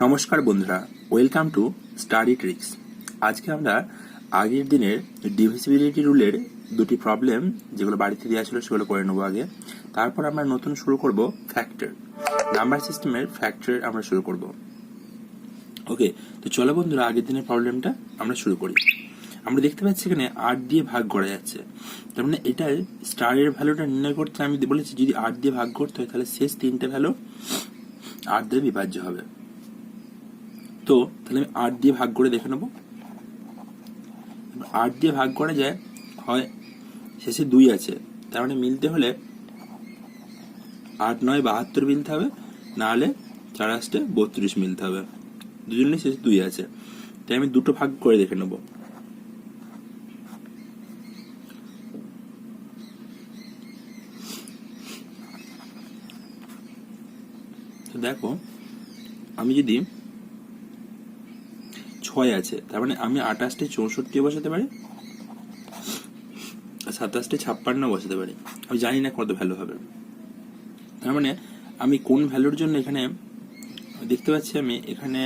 নমস্কার বন্ধুরা, welcome to study tricks. আজকে আমরা আগের দিনের ডিভিজিবিলিটি রুলের দুটি প্রবলেম যেগুলো বাড়িতে দেওয়া ছিল সেগুলো করে নেবো আগে। তারপর আমরা নতুন শুরু করব ফ্যাক্টর, নাম্বার সিস্টেমের ফ্যাক্টর আমরা শুরু করব। ওকে, তো চলো বন্ধুরা আগের দিনের প্রবলেমটা আমরা শুরু করি। আমরা দেখতে পাচ্ছি এখানে 8 দিয়ে ভাগ করা যাচ্ছে, তার মানে এটার স্টারের ভ্যালুটা নির্ণয় করতে আমি বলেছি যদি 8 দিয়ে ভাগ করতে হয় তাহলে শেষ তিনটে ভ্যালু 8 দিয়ে বিভাজ্য হবে। তো তাহলে আমি 8 দিয়ে ভাগ করে দেখে নেবো। 8 দিয়ে ভাগ করা যায়, হয় শেষে 2 আছে, তার মানে মিলতে হলে 8 9 72 মিলতে হবে, না হলে 4 8 32 মিলতে হবে। দুজনেই শেষে 2 আছে, তাই আমি দুটো ভাগ করে দেখে নেবো। তো দেখো, আমি যদি 6 আছে, তার মানে আমি 28 64 বসাতে পারি, 27 56 বসাতে পারি। আমি জানি না কত ভ্যালু হবে, তার মানে আমি কোন ভ্যালুর জন্য এখানে দেখতে পাচ্ছি আমি এখানে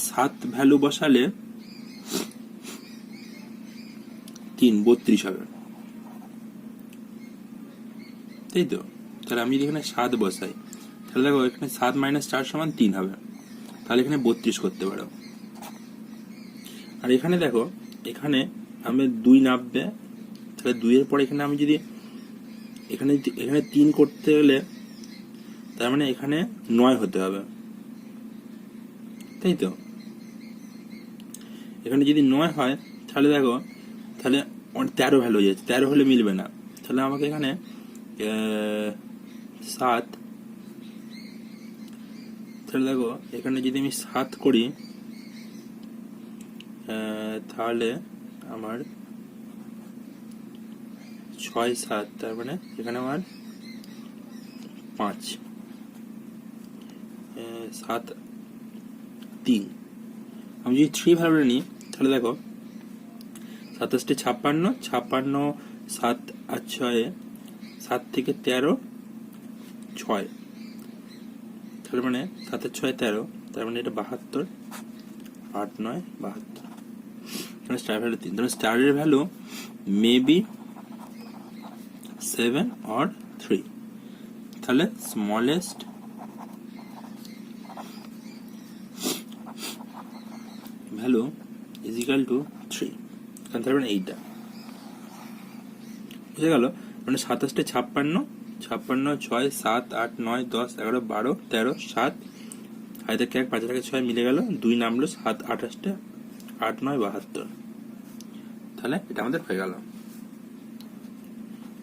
7 ভ্যালু বসালে 3 32 হবে, তাই তো? তাহলে আমি যদি এখানে 7 বসাই তাহলে দেখো এখানে 7 - 4 = 3 হবে, তাহলে এখানে 32 করতে পারো। আর এখানে দেখো, এখানে আমি 2 নামবে, তাহলে 2 এর পরে এখানে আমি যদি এখানে 3 করতে গেলে তার মানে এখানে 9 হতে হবে, তাই তো? এখানে যদি 9 হয় তাহলে দেখো, তাহলে 13 ভ্যালু হয়ে যাচ্ছে, 13 হলে মিলবে না। তাহলে আমাকে এখানে 7, তাহলে দেখো এখানে যদি আমি 7 করি তাহলে আমার 6 7, তার মানে এখানে আমার 5 7 3। আমি যদি 3 ভ্যালুটা নিই তাহলে দেখো 27 56 56 7 আর 6 7 থেকে 13 6, তাহলে মানে 7 আর 6 13, তার মানে এটা 72, 8 9 72। তাহলে স্টার ভ্যালু 3, তাহলে স্টারের ভ্যালু মেবি 7 or 3। তাহলে smallest value is equal to 3, তার মানে এইটা বুঝে গেল। মানে 27 56 56 6 7 8 9 10 11 12 13 7, হাই থেকে 1 5 থেকে 6 মিলে গেল, 2 নামলো 7 28 8 9 72। তাহলে এটা আমাদের হয়ে গেল।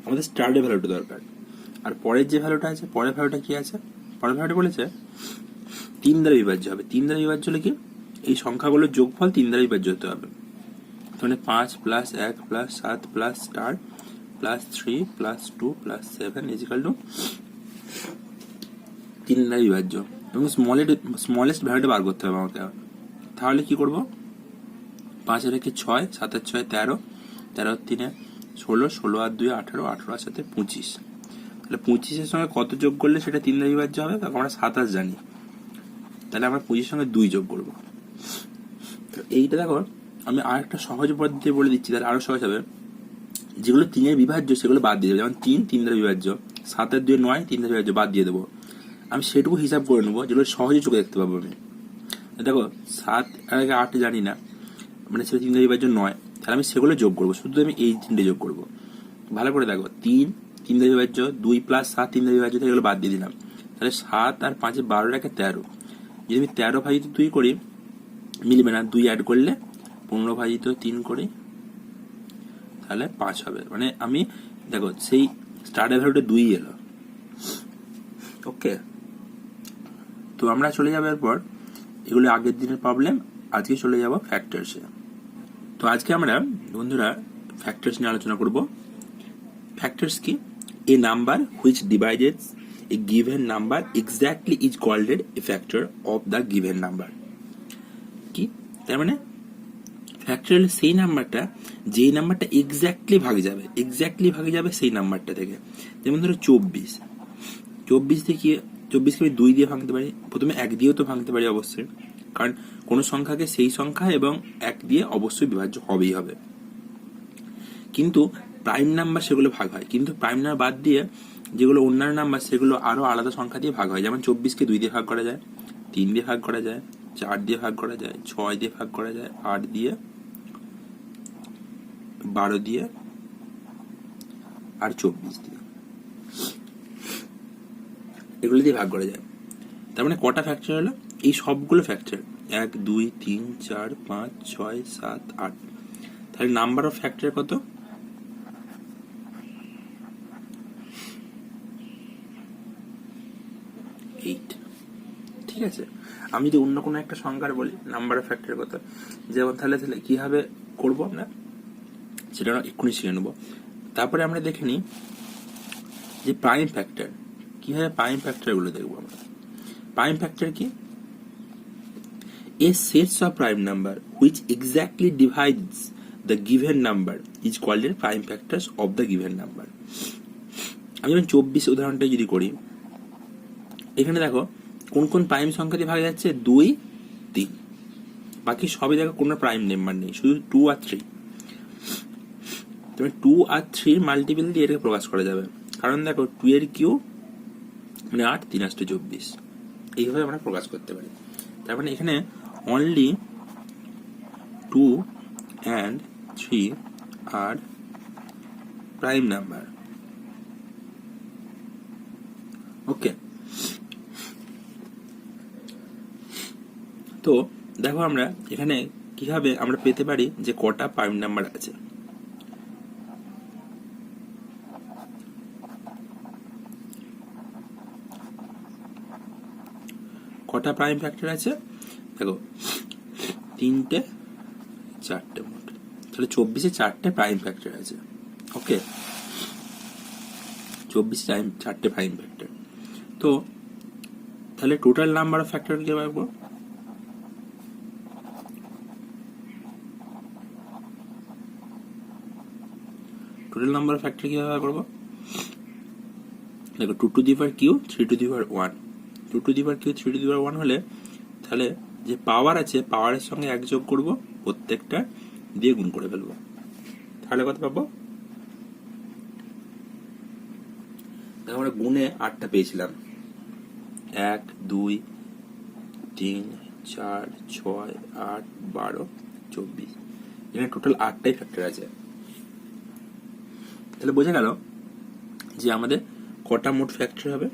আমাদের স্টারের ভ্যালুটা দরকার। আর পরের যে ভ্যালুটা আছে, পরের ভ্যালুটা কি আছে? পরের ভ্যালুটা বলেছে 3 দ্বারা বিভাজ্য হবে। 3 দ্বারা বিভাজ্য হলে কি, এই সংখ্যাগুলোর যোগফল 3 দ্বারা বিভাজ্য হতে হবে। মানে 5 + 1 + 7 + স্টার + 3 + 2 + 7 = 3 দ্বারা বিভাজ্য। এবং স্মলেস্ট ভ্যালুটা বার করতে হবে আমাকে। তাহলে কি করব? 5 আর 1 6, 7 আর 6 13, 13 আর 3 16, 16 আর 2 18, 18 আর 7 25। তাহলে 25 এর সঙ্গে কত যোগ করলে সেটা 3 দ্বারা বিভাজ্য হবে? তখন আমরা 27 জানি, তাহলে আমরা 25 এর সঙ্গে 2 যোগ করব। এইটা দেখো, আমি আর একটা সহজ পদ্ধতি বলে দিচ্ছি, তাহলে আরো সহজ হবে। যেগুলো 3 এর বিভাজ্য সেগুলো বাদ দিয়ে দেবো, যেমন 3 দ্বারা বিভাজ্য, 7 আর 2 9, 3 দ্বারা বিভাজ্য, বাদ দিয়ে দেবো। আমি সেটুকু হিসাব করে নেবো যেগুলো সহজে চোখে দেখতে পাবো আমি। দেখো 7 আর 8 জানি না, মানে সেটা 3 দ্বারা বিভাজ্য নয়, তাহলে আমি সেগুলো যোগ করবো, শুধু আমি এই 3টে যোগ করবো। ভালো করে দেখো, 3 দ্বারা বিভাজ্য, 2 + 7 3 দ্বারা বিভাজ্য, এগুলো বাদ দিয়ে দিলাম। তাহলে 7 আর 5 12 = 13। যদি আমি 13/2 করি মিলবে না, 2 অ্যাড করলে 15/3 করি তাহলে 5 হবে। মানে আমি দেখো সেই স্টারের ভ্যালুটা 2 এলো। ওকে, তো আমরা চলে যাবো এরপর, এগুলো আগের দিনের প্রবলেম, আজকে চলে যাব ফ্যাক্টরসে। তো আজকে আমরা বন্ধুরা ফ্যাক্টরস নিয়ে আলোচনা করব। ফ্যাক্টরস কি? A number which divides a given number exactly is called a factor of the given number. কি তার মানে? ফ্যাক্টর হলো সেই নাম্বারটা যেই নাম্বারটা এক্স্যাক্টলি ভাগে যাবে সেই নাম্বারটা থেকে। যেমন ধরো 24 থেকে 24কে আমি 2 দিয়ে ভাঙতে পারি, প্রথমে 1 দিয়েও তো ভাঙতে পারি অবশ্যই, কারণ কোনো সংখ্যাকে সেই সংখ্যা এবং 1 দিয়ে অবশ্যই বিভাজ্য হবেই হবে। কিন্তু প্রাইম নাম্বার সেগুলো ভাগ হয়, কিন্তু প্রাইম নাম্বার বাদ দিয়ে যেগুলো অন্যান্য নাম্বার সেগুলো আরো আলাদা সংখ্যা দিয়ে ভাগ হয়। যেমন 24কে 2 দিয়ে ভাগ করা যায়, 3 দিয়ে ভাগ করা যায়, 4 দিয়ে ভাগ করা যায়, 6 দিয়ে ভাগ করা যায়, 8 দিয়ে, 12 দিয়ে, আর 24 দিয়ে, এগুলো দিয়ে ভাগ করা যায়। তার মানে কটা ফ্যাক্টর হলো? এই সবগুলো ফ্যাক্টর, 1 2 3 4 5 6 7 8। তাহলে নাম্বার অফ ফ্যাক্টর কত? 8। ঠিক আছে, আমি যদি অন্য কোনো একটা সংখ্যার বলি নাম্বার অফ ফ্যাক্টর কত, যেমন তাহলে কিভাবে করবো আমরা সেটা এক্ষুনি শিখে নেবো। তারপরে আমরা দেখে নিই যে প্রাইম ফ্যাক্টর, কিভাবে প্রাইম ফ্যাক্টর গুলো দেখবো আমরা। প্রাইম ফ্যাক্টর কি? A sets of prime number which exactly divides the given number is called a prime factors of the given number. আমি যেমন 24 উদাহরণটা যদি করি, এখানে দেখো কোন কোন প্রাইম সংখ্যা দিয়ে ভাগ যাচ্ছে, 2 3, বাকি সবই দেখো কোনো প্রাইম নাম্বার নেই, শুধু 2 আর 3। তবে 2 আর 3 মাল্টিপল দিয়ে এটাকে প্রকাশ করা যাবে, কারণ দেখো 2 এর কিউব মানে 8, 3 8 24, এইভাবে আমরা প্রকাশ করতে পারি। তার মানে এখানে only 2 and 3 are prime number. ওকে, তো দেখো আমরা এখানে কিভাবে আমরা পেতে পারি যে কটা প্রাইম নাম্বার আছে। কটা প্রাইম ফ্যাক্টর আছে দেখো, 3টে 4টে মোট, তাহলে 24-এ 4টে প্রাইম ফ্যাক্টর আছে। ওকে, 24-এ 4টে প্রাইম ফ্যাক্টর। তো তাহলে টোটাল নাম্বার অফ ফ্যাক্টর কি পাবো? টোটাল নাম্বার অফ ফ্যাক্টর কিভাবে করবো? দেখো 2 to the power Q 3 to the power 1, 2 to the power Q 3 to the power 1 হলে তাহলে যে পাওয়ার আছে পাওয়ারের সঙ্গে 1 যোগ করব, প্রত্যেকটা দিয়ে গুণ করে ফেলবো, তাহলে কত পাবো? দেখো আমরা গুণে 8টা পেয়েছিলাম, 1 2 3 4 6 8 12 24, এখানে টোটাল 8টাই ফ্যাক্টর আছে। তাহলে বোঝা গেল যে আমাদের কটা মোট ফ্যাক্টর হবে?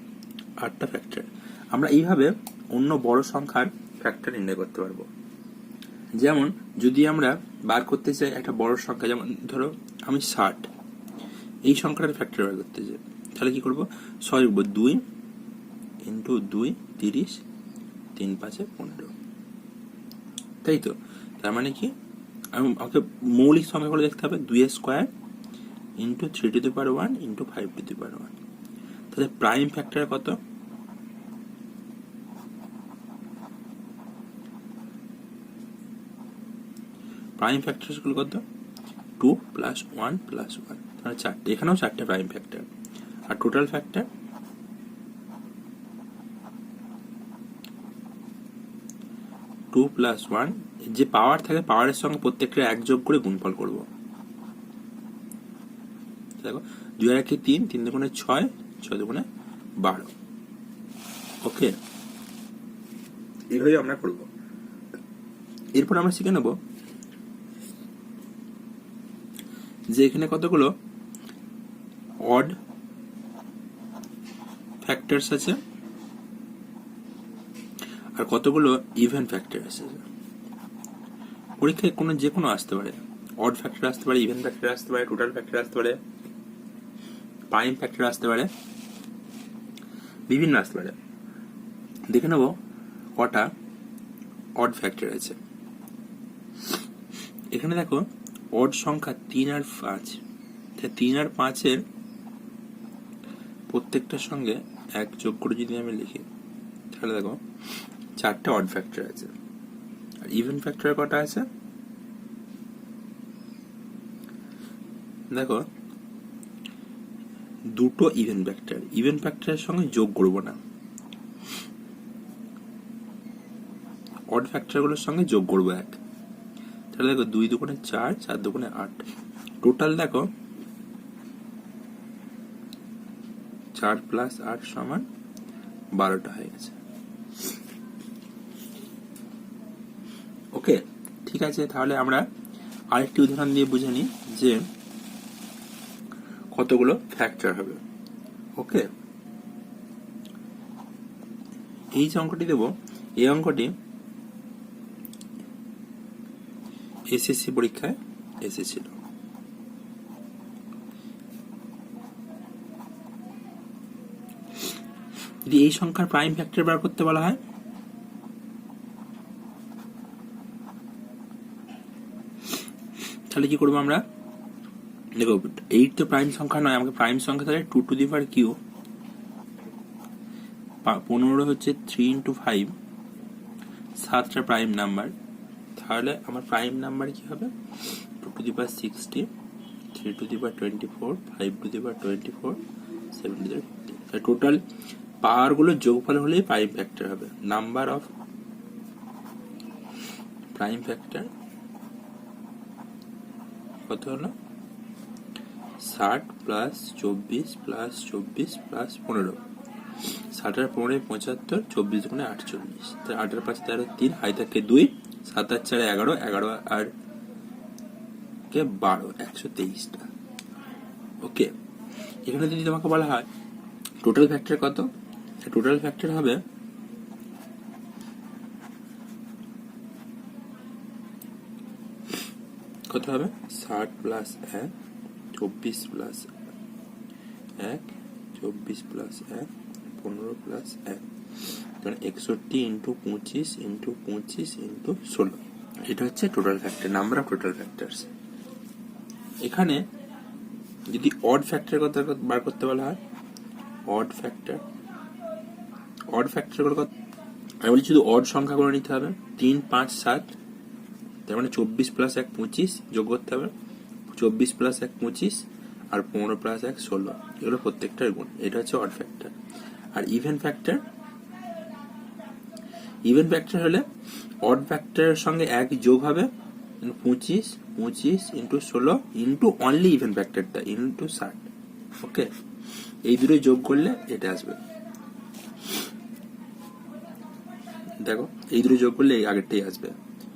8টা ফ্যাক্টর। আমরা এইভাবে অন্য বড় সংখ্যার ফ্যাক্টর নির্ণয় করতে পারবো। যেমন যদি আমরা বার করতে চাই একটা বড় সংখ্যা, যেমন ধরো আমি 60, এই সংখ্যাটার ফ্যাক্টর বার করতে চাই, তাহলে কি করবো? 2 ইন্টু 2 30, 3 5 15, তাই তো? তার মানে কি আমাকে মৌলিক সংখ্যাগুলো দেখতে হবে, 2 square into 3 to the power 1 into 5 to the power 1। তাহলে প্রাইম ফ্যাক্টর কত? প্রাইম ফ্যাক্টর গুলো কত? 2 প্লাস 1 প্লাস 1, তাহলে 4টে, এখানেও 4টে প্রাইম ফ্যাক্টর। আর টোটাল ফ্যাক্টর 2 প্লাস 1, যে পাওয়ার থাকে পাওয়ারের সঙ্গে প্রত্যেকটা 1 যোগ করে গুণফল করব। দেখো 2 আর 1 3, 3 দুগুণে 6, 6 দুগুণে 12। ওকে, এইভাবে আমরা করব। এরপর আমরা শিখে নেব যে এখানে কতগুলো অড ফ্যাক্টরস আছে আর কতগুলো ইভেন ফ্যাক্টর আছে। পরীক্ষায় যে কোনো আসতে পারে, অড ফ্যাক্টর আসতে পারে, ইভেন ফ্যাক্টর আসতে পারে, টোটাল ফ্যাক্টর আসতে পারে, প্রাইম ফ্যাক্টর আসতে পারে, বিভিন্ন আসতে পারে। দেখে নেব কটা অড ফ্যাক্টর আছে। এখানে দেখো অড সংখ্যা 3 আর 5, 3 আর 5-এর প্রত্যেকটার সঙ্গে 1 যোগ করে যদি আমি লিখি, তাহলে দেখো 4টে অড ফ্যাক্টর আছে। আর ইভেন ফ্যাক্টর কটা আছে? দেখো 2টো ইভেন ফ্যাক্টর, ইভেন ফ্যাক্টরের সঙ্গে যোগ করব না, অড ফ্যাক্টরগুলোর সঙ্গে যোগ করবো 1। তাহলে দেখো 2 দুগুণে 4, 4 দুগুণে 8, টোটাল দেখো 4 + 8 = 12টা হয়ে গেছে। ওকে, ঠিক আছে। তাহলে আমরা আরেকটি উদাহরণ দিয়ে বুঝে নিই যে কতগুলো ফ্যাক্টর হবে। ওকে, এই যে অঙ্কটি দেব, এই অঙ্কটি এসএসসি পরীক্ষায় এসেছিল। যদি এই সংখ্যার প্রাইম ফ্যাক্টর বার করতে বলা হয়, তাহলে কি করবো আমরা? দেখো 8 তো প্রাইম সংখ্যা নয়, আমাকে প্রাইম সংখ্যা তাহলে 2 টু দি পাওয়ার কিউ, 15 হচ্ছে 3 × 5, 7টা প্রাইম নাম্বার। তাহলে আমার প্রাইম নাম্বার কি হবে? 2 to the power 60, 3 to the power 24, 5 to the power 24, 7 two the power 15। Total power গুলো যোগফল হলেই প্রাইম ফ্যাক্টর হবে। নাম্বার অফ প্রাইম ফ্যাক্টর কত হলো? 60 + 24 + 24 + 15, 60 আর 15 75, 24 দুগুণে 48, 8 আর 5 13, 3 হাই থাকে 2, 7 আর 4 11, 11 আর 12, 123টা। ওকে, এখানে যদি তোমাকে বলা হয় টোটাল ফ্যাক্টর কত, টোটাল ফ্যাক্টর হবে কত হবে? 60 + 1, 24 + 1, 24 + 1, 15 + 1, 61 × 25 × 25 × 16। এটা হচ্ছে total factor, number of total factors. এখানে যদি অড ফ্যাক্টর কথা বার করতে বলা হয়, অড ফ্যাক্টর, অড ফ্যাক্টরগুলো কত? আমি বলছি শুধু অড সংখ্যাগুলো নিতে হবে। 3, 5, 7, তার মানে 24 + 1 25 যোগ করতে হবে, 24 + 1 25, আর 15 + 1 16, এগুলো প্রত্যেকটার গুণ। এটা হচ্ছে অড ফ্যাক্টর। আর ইভেন ফ্যাক্টর, ইভেন ফ্যাক্টর হলে অড ফ্যাক্টরের সঙ্গে 1 যোগ হবে, 25, 25 × 16 ইন্টু অনলি ইভেন ফ্যাক্টরটা ইন্টু 60। ওকে, এই দুটো যোগ করলে এটা আসবে। দেখো এই দুটো যোগ করলে এই আগেরটাই আসবে।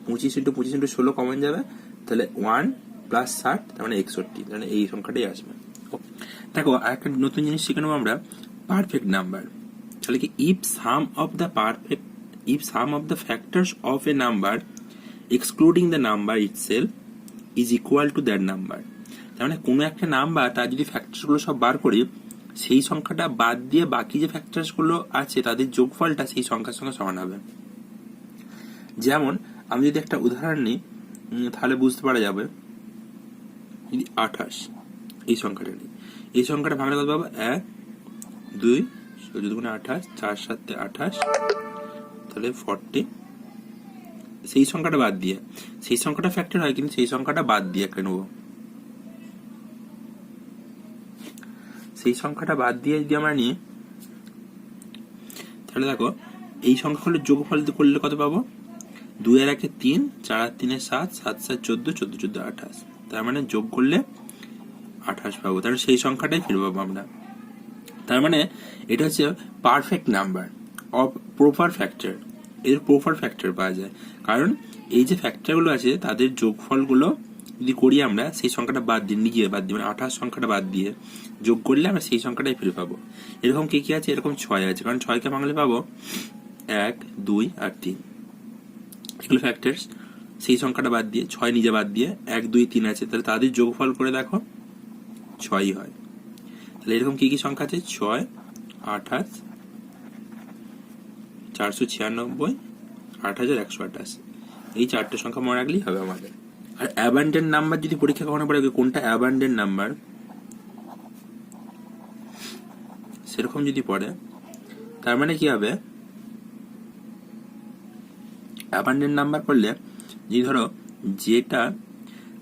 25 × 25 × 16 কমন যাবে, তাহলে 1 + 60, তার মানে 61, তাহলে এই সংখ্যাটাই আসবে। দেখো একটা নতুন জিনিস শিখে নেবো আমরা, পারফেক্ট নাম্বার। তাহলে কি if some of the factors of A number excluding the number itself is equal to that number. তার মানে কোনো একটা নাম্বার তার যদি ফ্যাক্টরস গুলো সব বার করি, সেই সংখ্যাটা বাদ দিয়ে বাকি যে ফ্যাক্টরস গুলো আছে তাদের যোগফলটা সেই সংখ্যার সঙ্গে সমান হবে। যেমন আমি যদি একটা উদাহরণ নিই, তাহলে বুঝতে পারা যাবে। যদি 28 এই সংখ্যাটা নিই, এই সংখ্যাটা ভাঙলে কত পাবো? 1, 2, 2 দুগুণে 28, 4 7 28, তাহলে 40। সেই সংখ্যাটা বাদ দিয়ে, সেই সংখ্যাটা ফ্যাক্টর হয় কিন্তু সেই সংখ্যাটা বাদ দিয়ে একটা নেবো। সেই সংখ্যাটা বাদ দিয়ে যদি আমরা নিই, তাহলে দেখো এই সংখ্যাগুলোর যোগফল করলে কত পাবো? 2 আর 1 3, 4 আর 3 7, 7 7 14, 14 14 28, তার মানে যোগ করলে 28 পাবো। তাহলে সেই সংখ্যাটাই ফিরে পাবো আমরা। তার মানে এটা হচ্ছে perfect number of proper factor. এর প্রপার ফ্যাক্টর পাওয়া যায়, কারণ এই যে ফ্যাক্টরগুলো আছে তাদের যোগফলগুলো যদি করি আমরা, সেই সংখ্যাটা বাদ দিয়ে, নিজে বাদ দিয়ে, মানে 28 সংখ্যাটা বাদ দিয়ে যোগ করলে আমরা সেই সংখ্যাটাই ফিরে পাবো। এরকম কি কি আছে? এরকম 6 আছে, কারণ 6কে ভাঙলে পাবো 1, 2 আর 3, এগুলো ফ্যাক্টরস। সেই সংখ্যাটা বাদ দিয়ে, 6 নিজে বাদ দিয়ে 1, 2, 3 আছে, তাহলে তাদের যোগফল করে দেখো 6ই হয়। তাহলে এরকম কি কি সংখ্যা আছে? 6, 28, 496, 8128, এই 4টে সংখ্যা মনে রাখলেই হবে আমাদের। আর অ্যাবান্ডেন্ট নাম্বার যদি পরীক্ষা কখনো পড়ে কোনটা অ্যাবান্ডেন্ট নাম্বার, সেরকম যদি পড়ে, তার মানে কি হবে? অ্যাবান্ডেন্ট নাম্বার পড়লে যদি ধরো যেটা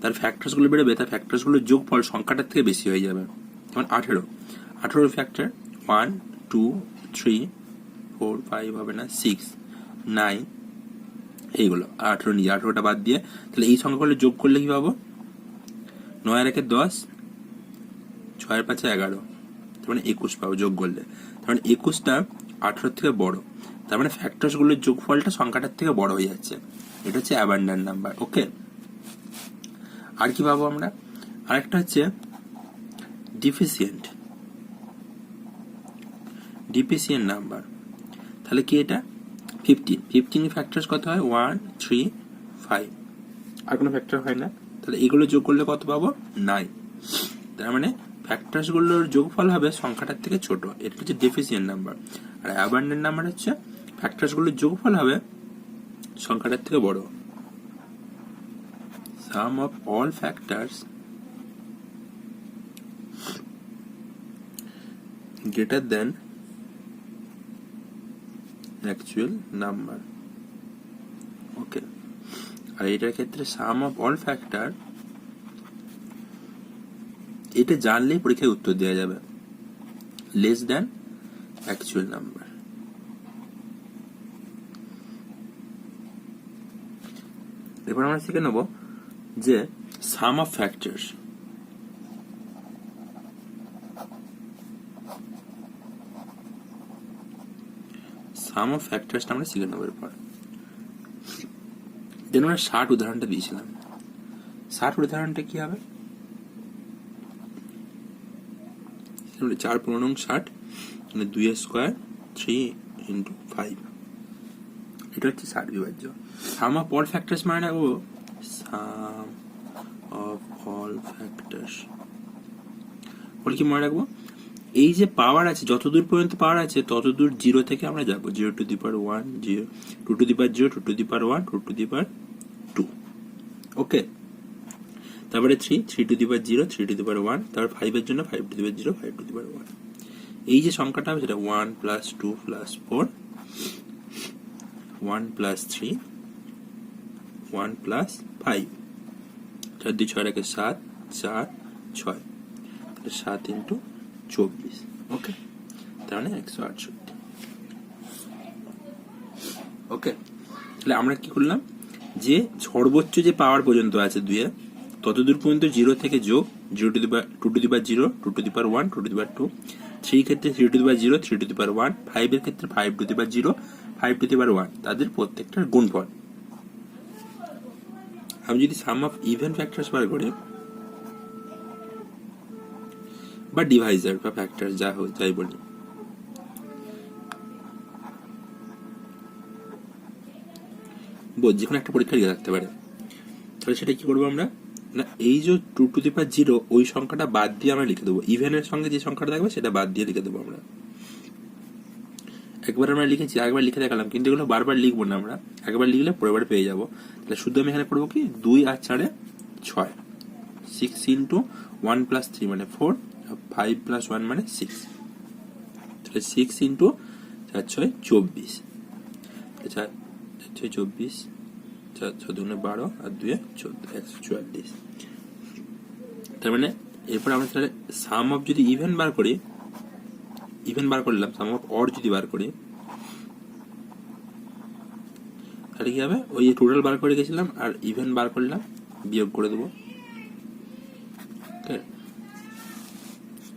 তার ফ্যাক্টরস গুলো বেরোবে, তার ফ্যাক্টরস গুলোর যোগফল সংখ্যাটার থেকে বেশি হয়ে যাবে। যেমন 18 ফ্যাক্টর 1, 2, 3, 4, 5 হবে না, 6, 9, এইগুলো, 18 নিয়ে 18টা বাদ দিয়ে তাহলে এই সংখ্যাগুলো যোগ করলে কি পাবো? 9 আর 1 10, 6 আর 5 11, তার মানে 21 পাবো যোগ করলে। তার মানে 21টা 18 থেকে বড়, তার মানে ফ্যাক্টরস গুলোর যোগফলটা সংখ্যাটার থেকে বড় হয়ে যাচ্ছে। এটা হচ্ছে অ্যাবান্ডেন্ট নাম্বার। ওকে, আর কি পাবো আমরা? আরেকটা হচ্ছে ডিফিসিয়েন্ট নাম্বার। তাহলে কি এটা? 15 ফ্যাক্টরস কত হয়? 1 3 5, আর কোনো ফ্যাক্টর হয় না। তাহলে এগুলো যোগ করলে কত পাবো? 9। তার মানে ফ্যাক্টরস গুলোর যোগফল হবে সংখ্যাটার থেকে ছোট। এটা হচ্ছে ডেফিসিয়েন্ট নাম্বার। আর অ্যাবান্ডেন্ট নাম্বার হচ্ছে ফ্যাক্টরস গুলোর যোগফল হবে সংখ্যাটার থেকে বড়। Sum of all factors greater than actual number. ওকে, আর এটার ক্ষেত্রে সাম অফ অল ফ্যাক্টর, এটা জানলেই পরীক্ষায় উত্তর দেওয়া যাবে, লেস দ্যান অ্যাকচুয়াল নাম্বার। এরপর আমরা শিখে নেব যে সাম অফ ফ্যাক্টরস। সাম অফ ফ্যাক্টরসটা আমরা শিখে নেব। এরপর যেন আমরা 60 উদাহরণটা দিয়েছিলাম, 60 উদাহরণটা কি হবে? 4 15 60, মানে 2 স্কয়ার 3 ইন্টু 5, এটা হচ্ছে 60 বিভাজ্য। সাম অফ অল ফ্যাক্টরস মানে রাখবো সাম অফ অল ফ্যাক্টরস। বলে কি মনে রাখবো? এই যে পাওয়ার আছে, যতদূর পর্যন্ত পাওয়ার আছে ততদূর 0 থেকে আমরা যাবো। 0 to the power 1, 0 2 to the power 0, 2 to the power 1, 2 to the power 2। Okay, তারপরে 3 to the power 0, 3 to the power 1, তারপর 5 এর জন্য 5 to the power 0, 5 to the power 1। এই যে সংখ্যাটা হবে সেটা 1 প্লাস 2 প্লাস 4, 1 প্লাস 3, 1 প্লাস 5, 4 2 6 রেখে 7, 4 6, তাহলে 7 ইন্টু 24। ওকে, তার মানে 168। ওকে, তাহলে আমরা কি করলাম? যে সর্বোচ্চ যে পাওয়ার পর্যন্ত আছে 2 এ, ততদূর পর্যন্ত 0 থেকে যোগ 0 to the power 2 to the power 0, 2 to the power 1, 2 to the power 2, 3 ক্ষেত্রে 3 to the power 0, 3 to the power 1, 5 এর ক্ষেত্রে 5 to the power 0, 5 to the power 1, তাদের প্রত্যেকটার গুণফল। আমি যদি সাম অফ ইভেন ফ্যাক্টরস বার করি বা ডিভাইজার বা ফ্যাক্টর যাই বলি, যে কোনো একটা পরীক্ষা লিখে রাখতে পারে, তাহলে সেটা কি করবো আমরা? না, এই যে 2 টু দি পাওয়ার 0 ওই সংখ্যাটা বাদ দিয়ে আমরা লিখে দেবো। ইভেনের সঙ্গে যে সংখ্যাটা থাকবে সেটা বাদ দিয়ে লিখে দেবো আমরা। একবার আমরা লিখেছি, একবার লিখে দেখালাম, কিন্তু এগুলো বারবার লিখবো না আমরা, একবার লিখলে পরের পেয়ে যাবো। তাহলে শুধু আমি এখানে করবো কি 2 আর 4 6, 6 ইন্টু 1 প্লাস 3 মানে 4, 5 প্লাস 1 মানে 6, তাহলে 6 ইন্টু 4 6 24, 4 6 24, 4 6 2 12 আর 2 14, 144। তার মানে এরপর আমরা তাহলে সাম অফ যদি ইভেন বার করি, ইভেন বার করলাম, সাম অফ অড যদি বার করি তাহলে কি হবে? ওই টোটাল বার করে গেছিলাম আর ইভেন বার করলাম, বিয়োগ করে দেবো,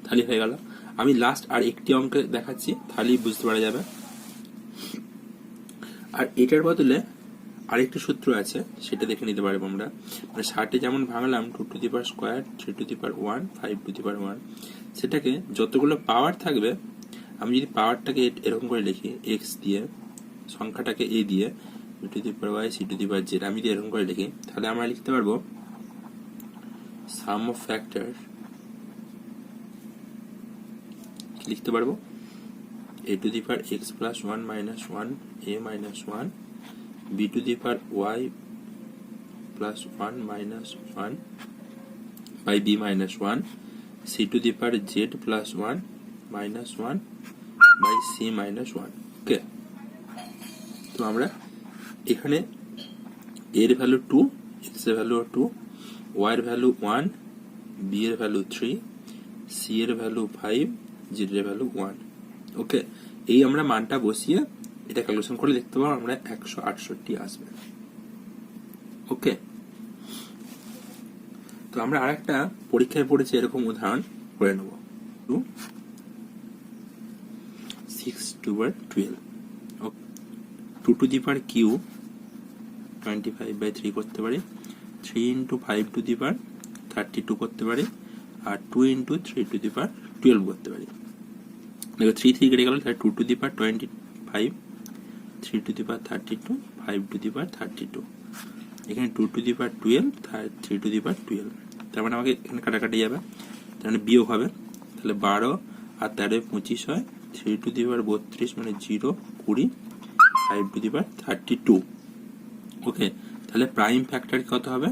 তাহলে হয়ে গেল। আমি লাস্ট আর একটি অঙ্ক দেখাচ্ছি, তাহলেই বুঝতে পারা যাবে। আর এটার বদলে আরেকটি সূত্র আছে, সেটা দেখে নিতে পারবো আমরা। মানে 60 যেমন ভাঙলাম 2 to the power square, 3 to the power 1, 5 to the power 1, সেটাকে যতগুলো পাওয়ার থাকবে আমি যদি পাওয়ারটাকে এরকম করে লিখি, x দিয়ে, সংখ্যাটাকে a দিয়ে, b two the power y, c two the power z, আমি যদি এরকম করে লিখি, তাহলে আমরা লিখতে পারবো সাম অফ ফ্যাক্টর, লিখতে পারবো a to the power x plus 1 minus 1, a minus 1, b to the power y plus 1 minus 1 by b minus 1, c to the power z plus 1 minus 1 by c minus 1. ওকে, তো আমরা এখানে a এর value 2, x এর value 2, y এর value 1, b এর value 3, c এর value 5, z এর value 1। ওকে, এই আমরা মানটা বসিয়ে এটা ক্যালকুলেশন করে দেখতে পাবো, আমরা 168 আসবে। ওকে, তো আমরা আরেকটা পরীক্ষায় পড়েছি এরকম উদাহরণ করে নেব। 6 2 বার 12, 2 টু দি পাওয়ার কিউ 25/3 করতে পারি, 3 ইন্টু 5 টু দি পাওয়ার 32 করতে পারি, আর 2 ইন্টু 3 টু দি পাওয়ার 12 করতে পারি। দেখো 3 3 কেটে গেল, তাহলে 2 to the power 25, 3 to the power 32, 5 to the power 32, এখানে 2 to the power 12, 3 to the পাওয়ার 12, তার মানে আমাকে এখানে কাটাকাটি যাবে, তার মানে বিয়োগ হবে, তাহলে 12 আর 13 25 হয়, 3 টু দি পাওয়ার 32 মানে 0 20, 5 টু দি পাওয়ার 32। ওকে, তাহলে প্রাইম ফ্যাক্টর কত হবে?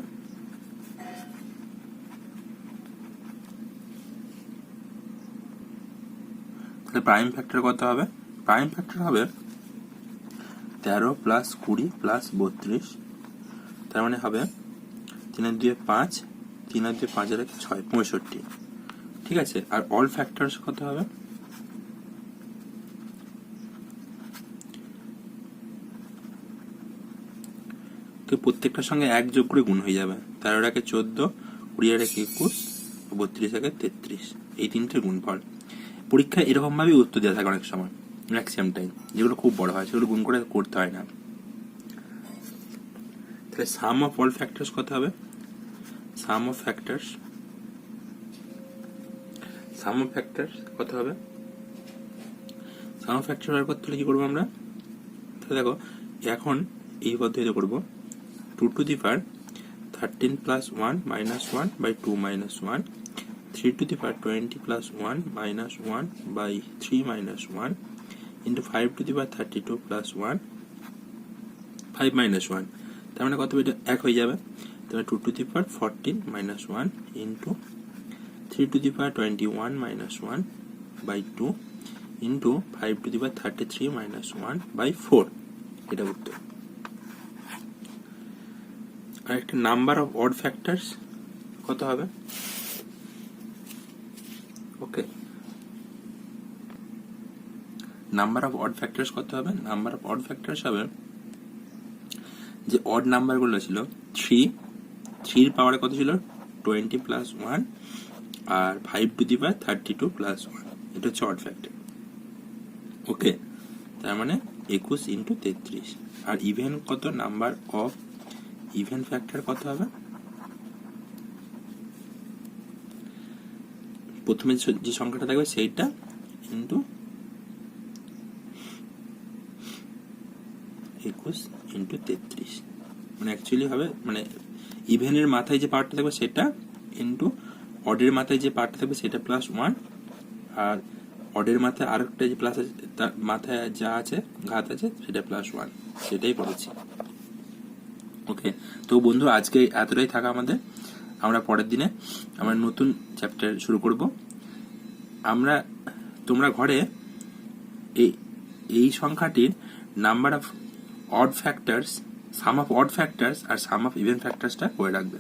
তাহলে প্রাইম ফ্যাক্টর কত হবে? প্রাইম ফ্যাক্টর হবে 13 প্লাস 20 প্লাস 32, তার মানে হবে 3 আর 2 5, 3 আর 2 5 আর 1 6, 65। ঠিক আছে, আর অল ফ্যাক্টরস কত হবে? তো প্রত্যেকটার সঙ্গে 1 যোগ করে গুণ হয়ে যাবে, 13 একে 14, 20 আর 1 21, 32 একে 33, এই তিনটে গুণফল। পরীক্ষায় এরকম ভাবে উত্তর দেওয়া থাকে অনেক সময়, ম্যাক্সিমাম টাইম, যেগুলো খুব বড় হয় সেগুলো গুণ করে করতে হয় না। তাহলে সাম অফ অল ফ্যাক্টরস কত হবে? সাম অফ ফ্যাক্টরস কত হবে? সাম অফ ফ্যাক্টর বার করতে হলে কি করবো আমরা? তাহলে দেখো, এখন এই পদ্ধতিতে করবো, 2 to the power 13 plus 1 minus 1 by 2 minus 1, 3 to the power 20 plus 1 minus 1 by 3 minus 1 into 5 to the power 32 plus 1 5 minus 1, তার মানে কত এটা 1 হয়ে যাবে, তাহলে 2 to the power 14 minus 1 into 3 to the power 21 minus 1 by 2 into 5 to the power 33 minus 1 by 4, এটা উত্তর। আর একটা নাম্বার অফ অড ফ্যাক্টরস কত হবে? ওকে, নাম্বার অফ অড ফ্যাক্টরস কত হবে? নাম্বার অফ অড ফ্যাক্টরস হবে, যে অড নাম্বারগুলো ছিল 3, 3 এর পাওয়ারে কত ছিল 20 প্লাস 1, আর 5 টু দি পাওয়ার 32 প্লাস 1, এটা হচ্ছে অড ফ্যাক্টর। ওকে, তার মানে 21 ইন্টু 33। আর ইভেন কত? নাম্বার অফ ইভেন ফ্যাক্টর কত হবে? প্রথমে যে সংখ্যাটা থাকবে সেইটা ইন্টু 21 ইন্টু 33, মানে অ্যাকচুয়ালি হবে, মানে ইভেনের মাথায় যে পার্টটা থাকবে সেটা ইন্টু অডের মাথায় যে পার্টটা থাকবে সেটা প্লাস 1, আর অডের মাথায় আরেকটা যে প্লাস আছে, তার মাথায় যা আছে ঘাত আছে সেটা প্লাস 1, সেটাই করেছি। ওকে, তো বন্ধু আজকে এতটাই থাকা আমাদের, আমরা পরের দিনে আমরা নতুন চ্যাপ্টার শুরু করব। তোমরা ঘরে এই সংখ্যাটির number of odd factors, sum of odd factors আর সাম অফ ইভেন ফ্যাক্টরসটা করে রাখবে।